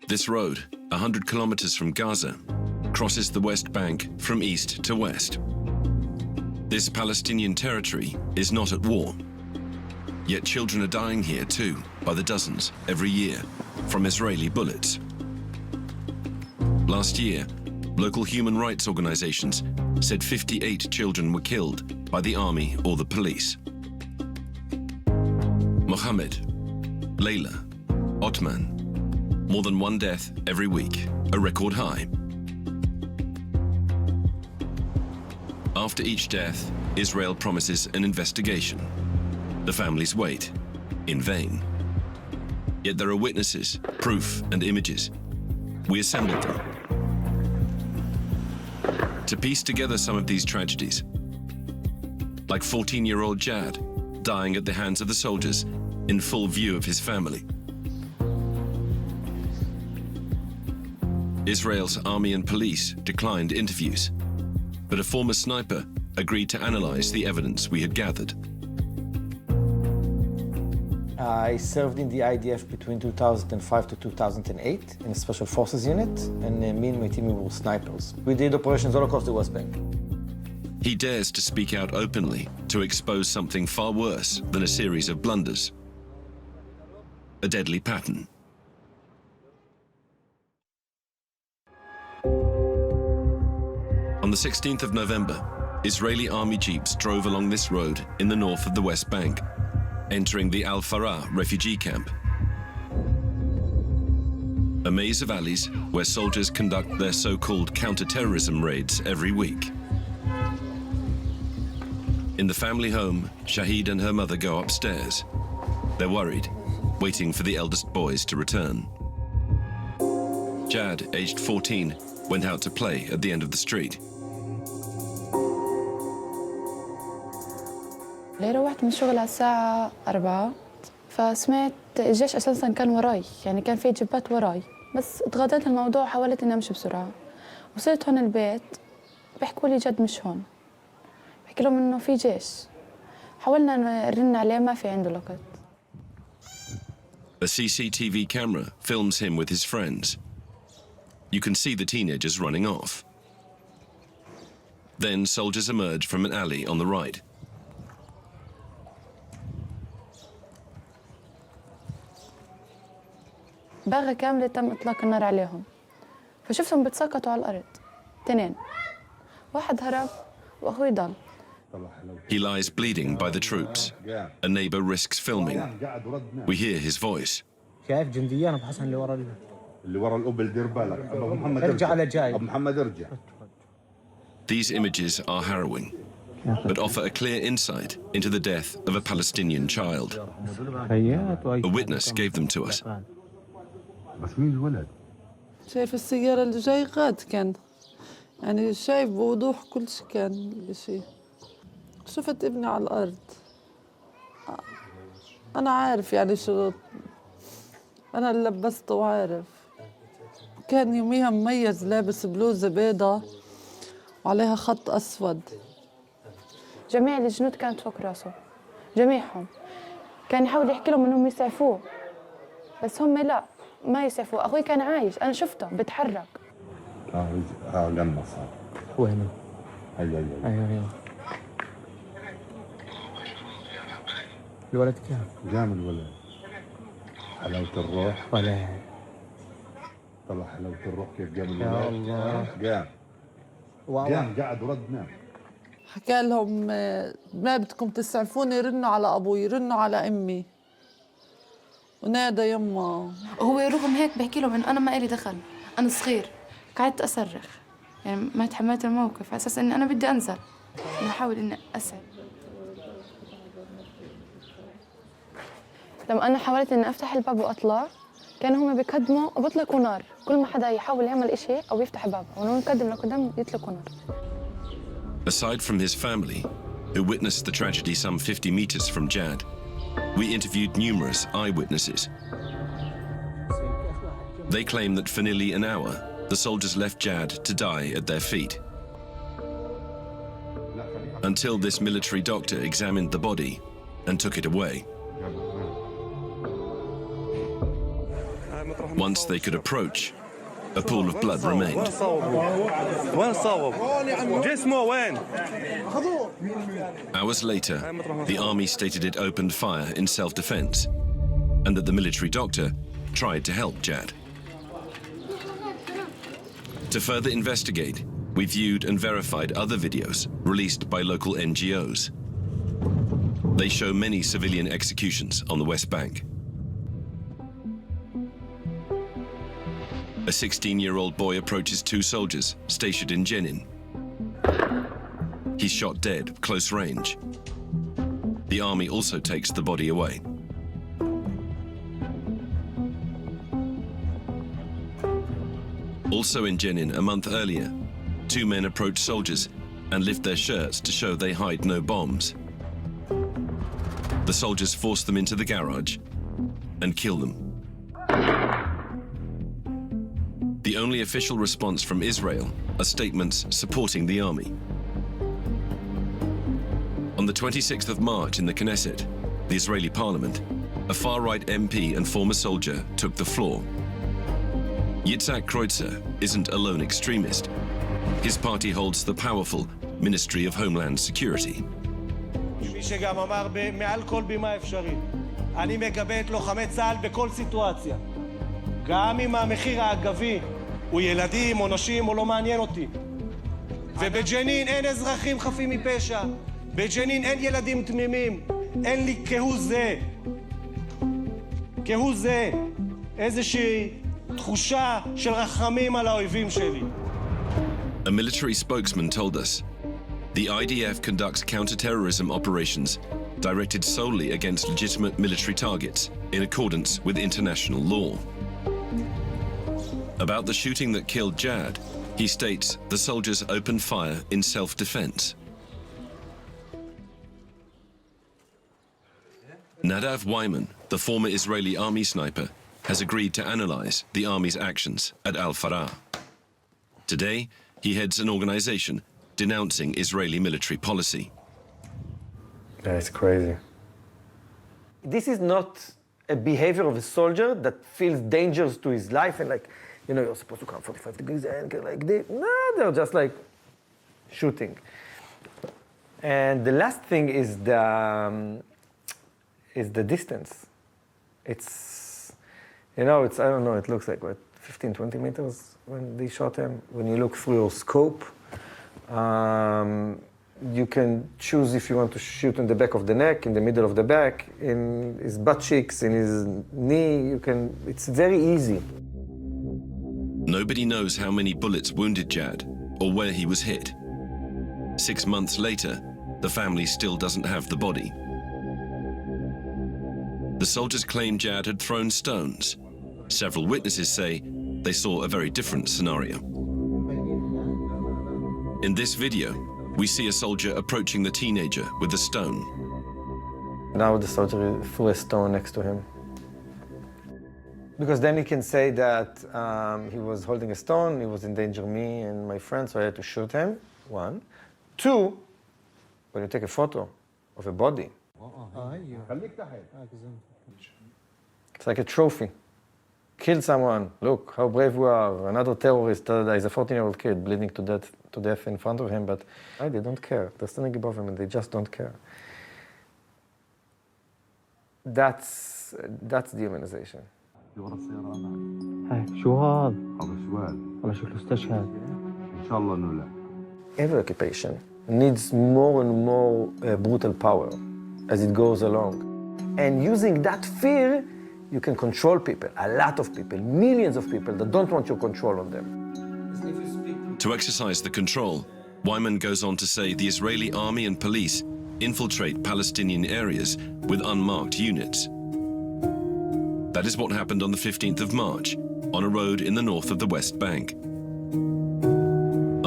This road, 100 kilometers from Gaza, crosses the West Bank from east to west. This Palestinian territory is not at war. Yet children are dying here too, by the dozens, every year, from Israeli bullets. Last year, local human rights organizations said 58 children were killed by the army or the police. Mohammed, Layla, Otman, more than one death every week, a record high. After each death, Israel promises an investigation. The families wait, in vain. Yet there are witnesses, proof and images. We assembled them. To piece together some of these tragedies, like 14-year-old Jad dying at the hands of the soldiers in full view of his family. Israel's army and police declined interviews, but a former sniper agreed to analyze the evidence we had gathered. I served in the IDF between 2005 to 2008 in a Special Forces unit, and me and my team were snipers. We did operations all across the West Bank. He dares to speak out openly to expose something far worse than a series of blunders. A deadly pattern. On the 16th of November, Israeli army jeeps drove along this road in the north of the West Bank, entering the Al-Farah refugee camp. A maze of alleys where soldiers conduct their so-called counter-terrorism raids every week. In the family home, Shahid and her mother go upstairs. They're worried, waiting for the eldest boys to return. Jad, aged 14, went out to play at the end of the street. روحت من الشغل على الساعة 4 فسمعت الجيش أساساً كان وراي، يعني كان في جيبات وراي، بس تغاضيت الموضوع وحاولت إني أمشي بسرعة. وصلت هون البيت بيحكوا لي جد مش هون، بحكي لهم إنه في جيش. حاولنا نرن عليه ما في عنده لقط. A CCTV camera films him with his friends. You can see the teenagers running off. Then soldiers emerge from an alley on the right. باغة كاملة تم إطلاق النار عليهم، فشفتهم بتساقطوا على الأرض، اثنين، واحد هرب وأخوي ضل. He lies bleeding by the troops. A neighbor risks filming. We hear his voice. شايف جنديان أبو حسن اللي ورا القبل دير بالك أبو محمد ارجع على جاي أبو محمد ارجع. These images are harrowing, but offer a clear insight into the death of a Palestinian child. A witness gave them to us. بس مين الولد؟ شايف السيارة اللي جاي غاد كان، يعني شايف بوضوح كل شيء كان الشيء. شفت ابني على الأرض. أنا عارف يعني شو، أنا اللي لبسته وعارف. كان يوميها مميز لابس بلوزة بيضة وعليها خط أسود. جميع الجنود كانت فوق راسه، جميعهم. كان يحاول يحكي لهم إنهم يسعفوه، بس هم لا. ما يسعفوا. أخوي كان عايش، أنا شفته بتحرك. جنة صار. وين؟ أيوه. الولد كان؟ جام الولد. حلاوة الروح. ولا. طلع حلاوة الروح كيف جام الولد. يا الله. جام قاعد ورد نام. حكى لهم ما بدكم تسعفوني، رنوا على أبوي، رنوا على أمي. ونادى يما. هو رغم هيك بحكي لهم إنه أنا ما إلي دخل، أنا صغير. قعدت أصرخ، يعني ما تحملت الموقف على أساس إني أنا بدي أنزل، بحاول إني أسعد. لما أنا حاولت إني أفتح الباب وأطلع، كانوا هم بيقدموا وبيطلقوا نار. كل ما حدا يحاول يعمل إشي أو يفتح الباب، ونقدم نقدم لقدام يطلقوا نار. Aside from his family, who witnessed the tragedy some 50 meters from Jad, we interviewed numerous eyewitnesses. They claim that for nearly an hour, the soldiers left Jad to die at their feet. Until this military doctor examined the body and took it away. Once they could approach, a pool of blood remained. Hours later, the army stated it opened fire in self-defense and that the military doctor tried to help Jad. To further investigate, we viewed and verified other videos released by local NGOs. They show many civilian executions on the West Bank. A 16-year-old boy approaches two soldiers stationed in Jenin. He's shot dead, close range. The army also takes the body away. Also in Jenin, a month earlier, two men approach soldiers and lift their shirts to show they hide no bombs. The soldiers force them into the garage and kill them. The only official response from Israel are statements supporting the army. On the 26th of March in the Knesset, the Israeli parliament, a far-right MP and former soldier took the floor. Yitzhak Kreutzer isn't a lone extremist. His party holds the powerful Ministry of Homeland Security. מי שגם אמר מעל כל בימה אפשרית, אני מגבה את לוחמי צה"ל בכל סיטואציה. גם אם המחיר האגבי הוא ילדים או נשים או לא מעניין אותי. ובג'נין אין אזרחים חפים מפשע. בג'נין אין ילדים תמימים. אין לי כהוא זה, איזושהי תחושה של רחמים על האויבים שלי. A military spokesman told us the IDF conducts counter-terrorism operations directed solely against legitimate military targets in accordance with international law. About the shooting that killed Jad, he states the soldiers opened fire in self-defense. Nadav Wyman, the former Israeli army sniper, has agreed to analyze the army's actions at Al-Farah. Today, he heads an organization denouncing Israeli military policy. That's crazy. This is not a behavior of a soldier that feels dangerous to his life and like, you know, you're supposed to come 45 degrees angle like this. No, they're just like shooting. And the last thing is the distance. It's, you know, it's, I don't know, it looks like what, 15, 20 meters when they shot him. When you look through your scope, you can choose if you want to shoot in the back of the neck, in the middle of the back, in his butt cheeks, in his knee. You can, it's very easy. Nobody knows how many bullets wounded Jad or where he was hit. 6 months later, the family still doesn't have the body. The soldiers claim Jad had thrown stones. Several witnesses say they saw a very different scenario. In this video, we see a soldier approaching the teenager with a stone. Now the soldier threw a stone next to him. Because then he can say that he was holding a stone, he was endangering me and my friend, so I had to shoot him, 1. 2, when you take a photo of a body, it's like a trophy. Killed someone, look how brave we are. Another terrorist, is a 14-year-old kid bleeding to death in front of him, but they don't care. They're standing above him and they just don't care. That's dehumanization. هاي شو هذا؟ هذا سؤال والله شكله استشهاد. ان شاء الله انه لا. Every occupation needs more and more brutal power as it goes along. And using that fear, you can control people, a lot of people, millions of people that don't want your control on them. To exercise the control, Wyman goes on to say the Israeli army and police infiltrate Palestinian areas with unmarked units. That is what happened on the 15th of March, on a road in the north of the West Bank.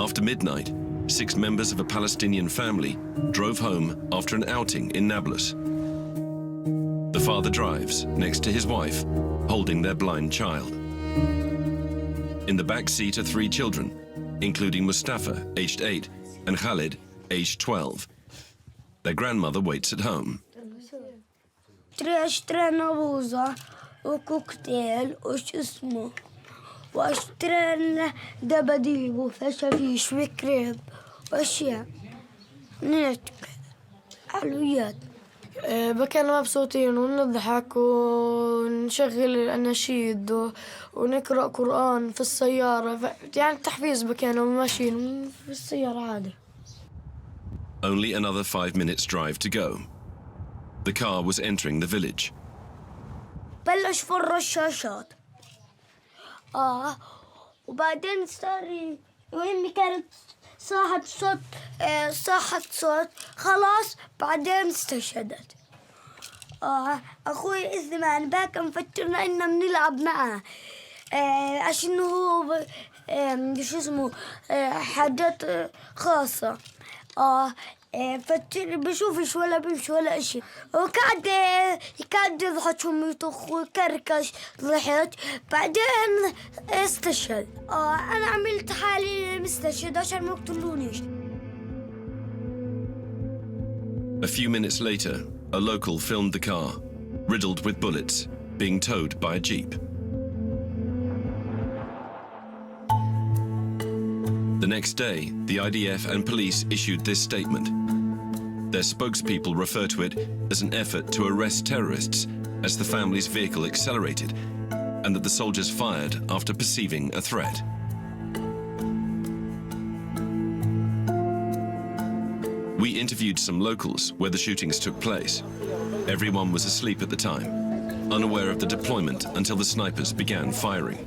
After midnight, 6 members of a Palestinian family drove home after an outing in Nablus. The father drives next to his wife, holding their blind child. In the back seat are 3 children, including Mustafa, aged 8, and Khalid, aged 12. Their grandmother waits at home. وكوكتيل وش اسمه، واشتري لنا دباديب وفشافيش وكريب واشياء حلويات. بكنا مبسوطين ونضحك ونشغل الأناشيد ونقرأ قرآن في السيارة، يعني تحفيز بكنا وماشيين في السيارة عادي. Only another 5 minutes drive to go. The car was entering the village. بلش في الرشاشات. وبعدين صار وين كانت صاحت صوت خلاص بعدين استشهدت. أخوي إثمان باك مفكرنا إننا بنلعب معه عشان هو شو اسمه حاجات خاصة. فتر بشوفش ولا بمشي ولا إشي، وقعد يضحك ويطخ ويكركش ضحك. بعدين استشهد. أنا عملت حالي مستشهد عشان ما يقتلونيش. A few minutes later, a local filmed the car, riddled with bullets, being towed by a jeep. The next day, the IDF and police issued this statement. Their spokespeople refer to it as an effort to arrest terrorists as the family's vehicle accelerated, and that the soldiers fired after perceiving a threat. We interviewed some locals where the shootings took place. Everyone was asleep at the time, unaware of the deployment until the snipers began firing.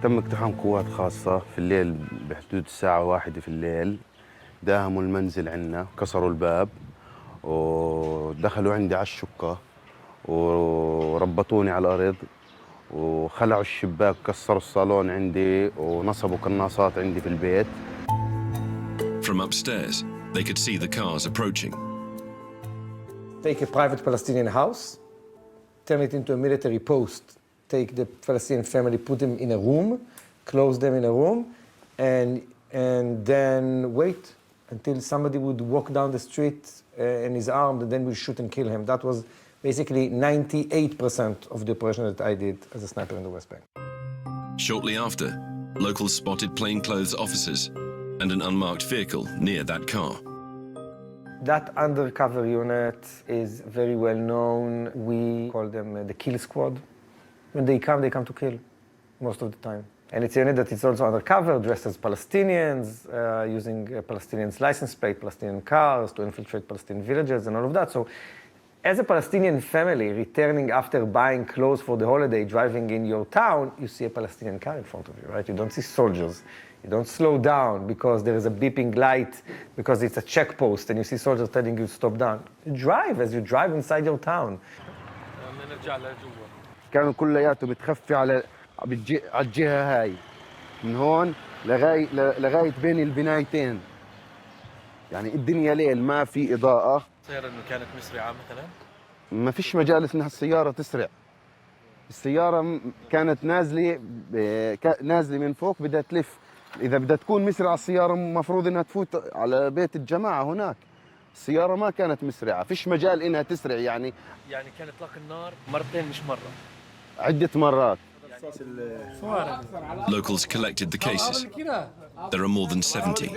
تم اقتحام قوات خاصة في الليل بحدود الساعة 1 في الليل. داهموا المنزل عنا، كسروا الباب ودخلوا عندي على الشقة وربطوني على الأرض وخلعوا الشباك، كسروا الصالون عندي ونصبوا قناصات عندي في البيت. From upstairs, they could see the cars approaching. Take a private Palestinian house, turn it into a military post. Take the Palestinian family, put them in a room, close them in a room, and then wait until somebody would walk down the street and is armed, and then we shoot and kill him. That was basically 98% of the operation that I did as a sniper in the West Bank. Shortly after, locals spotted plainclothes officers and an unmarked vehicle near that car. That undercover unit is very well known. We call them the kill squad. When they come to kill most of the time. And it's a unit that is also undercover, dressed as Palestinians, using Palestinians' license plate, Palestinian cars to infiltrate Palestinian villages and all of that. So as a Palestinian family returning after buying clothes for the holiday, driving in your town, you see a Palestinian car in front of you, right? You don't see soldiers. You don't slow down because there is a beeping light, because it's a checkpost and you see soldiers telling you to stop down. You drive as you drive inside your town. كانوا كلياته متخفي على الجهة هاي من هون لغاية بين البنايتين، يعني الدنيا ليل ما في إضاءة. السيارة إنه كانت مسرعة مثلاً؟ ما فيش مجال إنها السيارة تسرع. السيارة كانت نازلة من فوق بدها تلف. إذا بدها تكون مسرعة السيارة مفروض إنها تفوت على بيت الجماعة هناك. السيارة ما كانت مسرعة، فيش مجال إنها تسرع يعني كان إطلاق النار مرتين مش مرة. عدة مرات. Locals collected the cases. There are more than 70.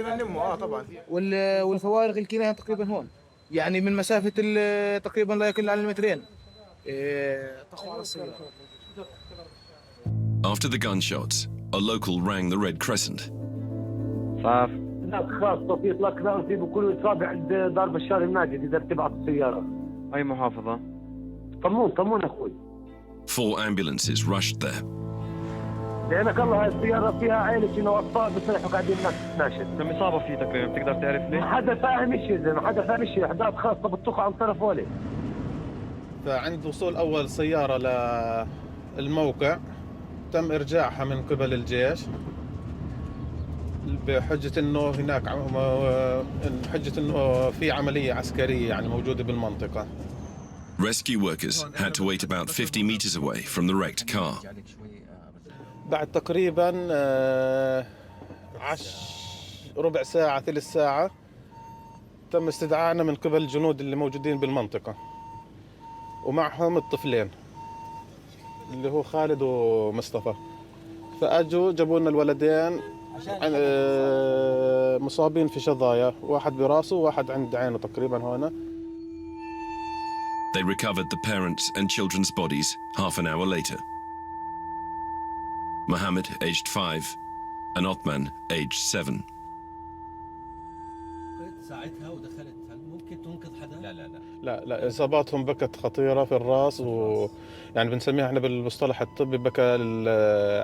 والفوارق الكناية تقريبا هون، يعني من مسافة تقريبا لا يقل عن المترين. طخوا على السيارة. After the gunshots, a local rang the Red Crescent. صاف هناك خاصة في إطلاق نار في بكل إصابة عند دار بشار الماجد إذا بتبعت السيارة. أي محافظة؟ طمون أخوي. 4 ambulances rushed there. لأنك الله السيارة فيها عائلة وأطفال بس قاعدين ناشد. كم إصابة فيه تقريبا بتقدر تعرف لي؟ ما حدا فاهم إيش يا زلمة، ما حدا فاهم إيش، أحداث خاصة بتطخ عن طرف ولي. فعند وصول أول سيارة للموقع تم إرجاعها من قبل الجيش بحجة إنه هناك حجة إنه في عملية عسكرية يعني موجودة بالمنطقة. Rescue workers had to wait about 50 meters away from the wrecked car. بعد تقريبا ربع ساعة 3 ساعة تم استدعائنا من قبل الجنود اللي موجودين بالمنطقة، ومعهم الطفلين اللي هو خالد ومصطفى. فأجوا جابوا لنا الولدين مصابين في شظايا، واحد براسه وواحد عند عينه تقريبا هنا. They recovered the parents' and children's bodies half an hour later. Mohammed, aged 5, and Othman, aged 7. ساعتها ودخلت، هل ممكن تنقذ حدا؟ لا إصاباتهم بكت خطيرة في الراس، يعني بنسميها احنا بالمصطلح الطبي بكى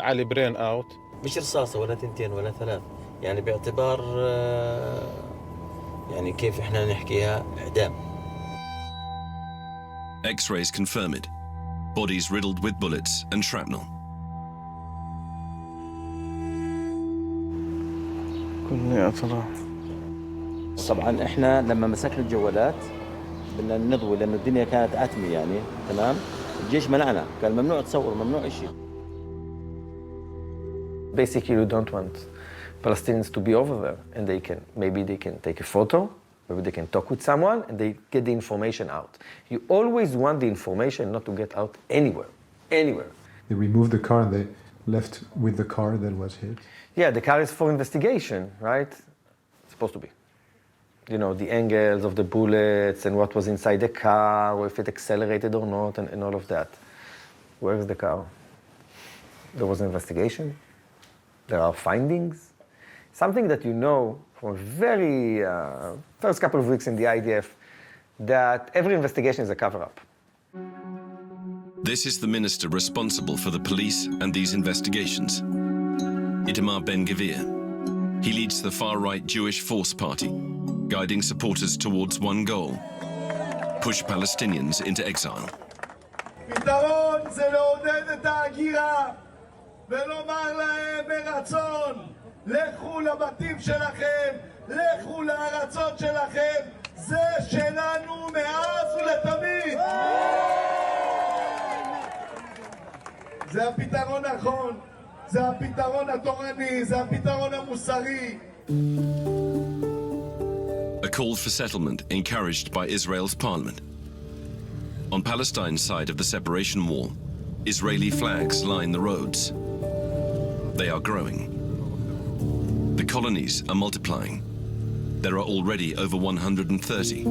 عالي برين اوت. مش رصاصة ولا تنتين ولا ثلاث، يعني باعتبار يعني كيف احنا نحكيها إعدام. X-rays confirm it. Bodies riddled with bullets and shrapnel. طبعا احنا لما مسكنا الجوالات بدنا نضوي لأنه الدنيا كانت عتمة يعني، تمام؟ الجيش منعنا، قال ممنوع تصور، ممنوع إشي. Basically, you don't want Palestinians to be over there, and maybe they can take a photo, maybe they can talk with someone, and they get the information out. You always want the information not to get out anywhere. They removed the car and they left with the car that was hit. Yeah, the car is for investigation, right? It's supposed to be. You know, the angles of the bullets and what was inside the car, or if it accelerated or not, and all of that. Where's the car? There was an investigation. There are findings. Something that you know from very first couple of weeks in the IDF, that every investigation is a cover-up. This is the minister responsible for the police and these investigations, Itamar Ben-Gvir. He leads the far-right Jewish Force Party, guiding supporters towards one goal: push Palestinians into exile. פתרון זה לעודד את ההגירה ולומר להם ברצון, לכו לבתים שלכם, לכו לארצות שלכם, זה שלנו מאז ולתמיד. זה הפתרון הנכון, זה הפתרון התורני, זה הפתרון המוסרי. A call for settlement encouraged by Israel's parliament. On Palestine's side of the separation wall, Israeli flags line the roads. They are growing. The colonies are multiplying. There are already over 130.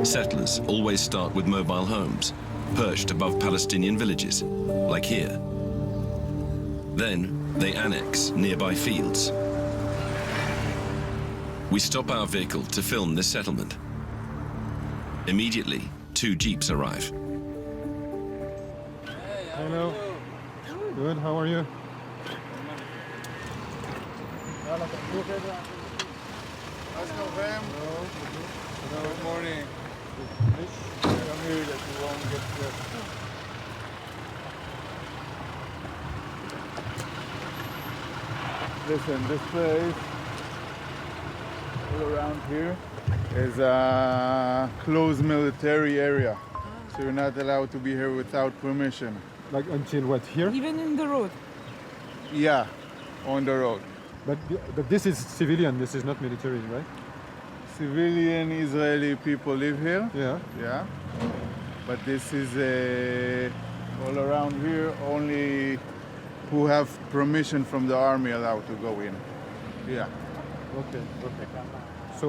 Settlers always start with mobile homes, perched above Palestinian villages, like here. Then they annex nearby fields. We stop our vehicle to film this settlement. Immediately, 2 jeeps arrive. Hello. Good, how are you? Good morning. Come here that you won't get stressed. Listen, this place all around here is a closed military area. So you're not allowed to be here without permission. Like until what, here? Even in the road. Yeah, on the road. But this is civilian, this is not military, right? Civilian Israeli people live here. Yeah. Yeah. But this is all around here, only who have permission from the army allowed to go in. Yeah. Okay. So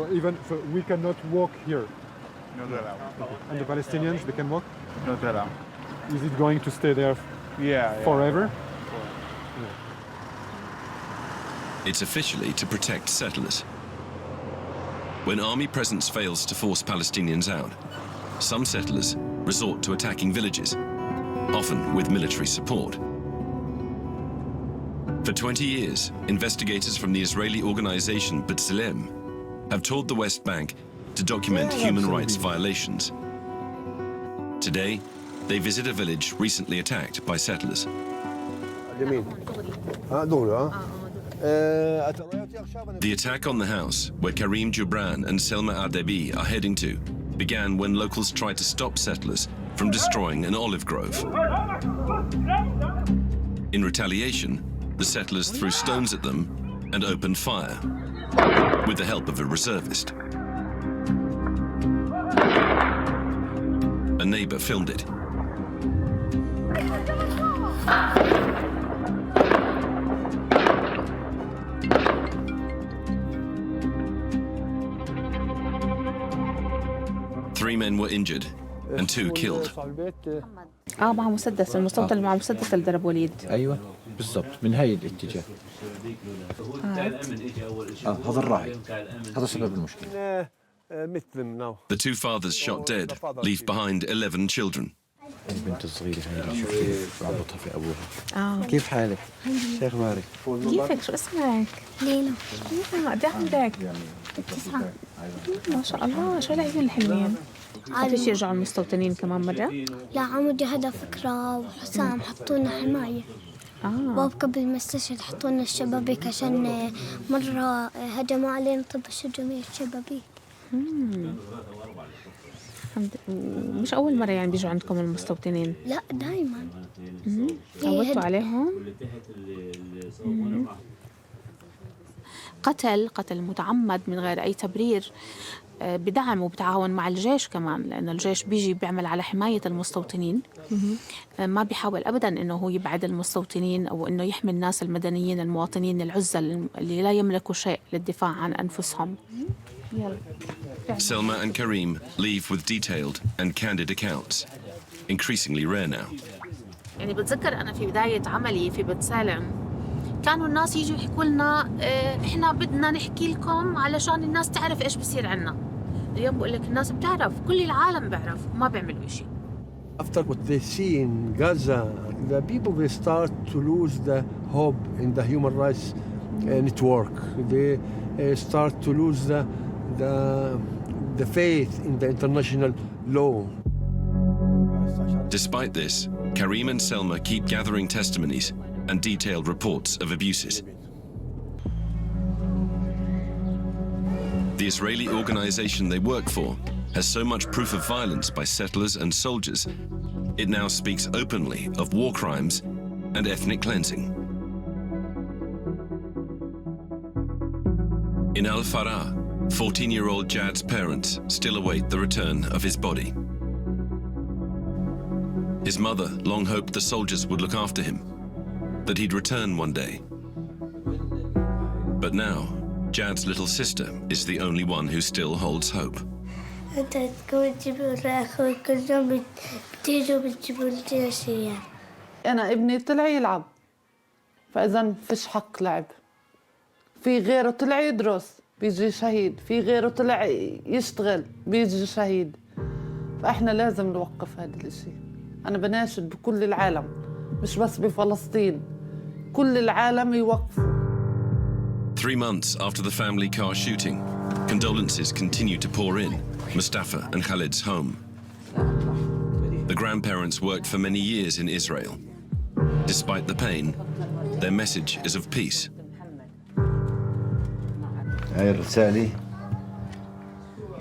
we cannot walk here? Not allowed. Okay. And the Palestinians, they can walk? Not allowed. Is it going to stay there forever? Yeah. It's officially to protect settlers. When army presence fails to force Palestinians out, some settlers resort to attacking villages, often with military support. For 20 years, investigators from the Israeli organization B'Tselem have toured the West Bank to document human rights violations. Today, they visit a village recently attacked by settlers. The attack on the house, where Karim Jubran and Selma Ardebi are heading to, began when locals tried to stop settlers from destroying an olive grove. In retaliation, the settlers threw stones at them and opened fire, with the help of a reservist. A neighbor filmed it. Three men were injured and two killed. مع مسدس، المستوطن مع مسدس اللي ضرب وليد. ايوه بالضبط من هاي الاتجاه. هذا الراعي، هذا سبب المشكله. The two fathers shot dead leave behind 11 children. البنت الصغيره هاي اللي شفتي رابطها في ابوها. كيف حالك؟ شيخ ماري. كيفك؟ شو اسمك؟ ليلى. قد ايه عندك؟ 9. ما شاء الله، شو العيون الحلوين. حتى يرجعوا المستوطنين كمان مرة؟ لا عمودي، هذا فكرة وحسام حطونا حماية. باب قبل ما استشهد حطونا الشبابيك عشان مرة هجموا علينا طبشوا جميع الشبابيك. مش أول مرة يعني بيجوا عندكم المستوطنين؟ لا دايما. عودتوا عليهم؟ قتل متعمد من غير أي تبرير، بدعم وبتعاون مع الجيش كمان، لأن الجيش بيجي بيعمل على حماية المستوطنين. ما بيحاول أبداً إنه هو يبعد المستوطنين أو إنه يحمي الناس المدنيين المواطنين العزل اللي لا يملكوا شيء للدفاع عن أنفسهم. Selma and Karim leave with detailed and candid accounts, increasingly rare now. يعني بتذكر أنا في بداية عملي في بيت سالم كانوا الناس يجوا يحكوا لنا إحنا بدنا نحكي لكم علشان الناس تعرف إيش بصير عنا. اليوم بقول لك الناس بتعرف، كل العالم بيعرف، ما بيعملوا إشي. After what they see in Gaza, the people will start to lose the hope in the human rights network. They start to lose the faith in the international law. Despite this, Karim and Selma keep gathering testimonies and detailed reports of abuses. The Israeli organization they work for has so much proof of violence by settlers and soldiers, it now speaks openly of war crimes and ethnic cleansing. In Al-Farah, 14-year-old Jad's parents still await the return of his body. His mother long hoped the soldiers would look after him, that he'd return one day. But now, Jad's little sister is the only one who still holds hope. أنا ابني طلع يلعب، فإذا فيش حق لعب. في غيره طلع يدرس بيجي شهيد، في غيره طلع يشتغل بيجي شهيد. فإحنا لازم نوقف هذا الشيء. أنا بناشد بكل العالم، مش بس بفلسطين، كل العالم يوقفوا. 3 months after the family car shooting, condolences continue to pour in Mustafa and Khalid's home. The grandparents worked for many years in Israel. Despite the pain, their message is of peace. هاي الرسالة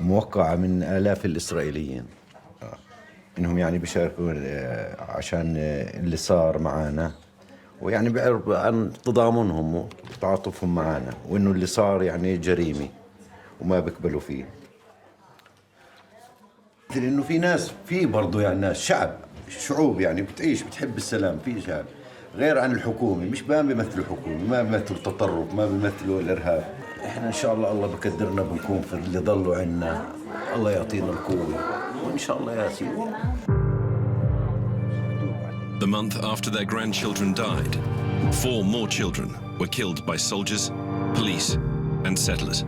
موقعة من آلاف الإسرائيليين إنهم يعني بيشاركوا عشان اللي صار معانا، ويعني بيعرفوا عن تضامنهم وتعاطفهم معانا، وإنه اللي صار يعني جريمة وما بيقبلوا فيه. لأنه في ناس، في برضو يعني ناس شعوب يعني بتعيش بتحب السلام، في شعب غير عن الحكومة، مش ما بيمثلوا حكومة، ما بيمثلوا التطرف، ما بيمثلوا الإرهاب. إحنا إن شاء الله بقدرنا بنكون في اللي ضلوا عنا، الله يعطينا القوة وإن شاء الله يا سيدي. The month after their grandchildren died, 4 more children were killed by soldiers, police, and settlers.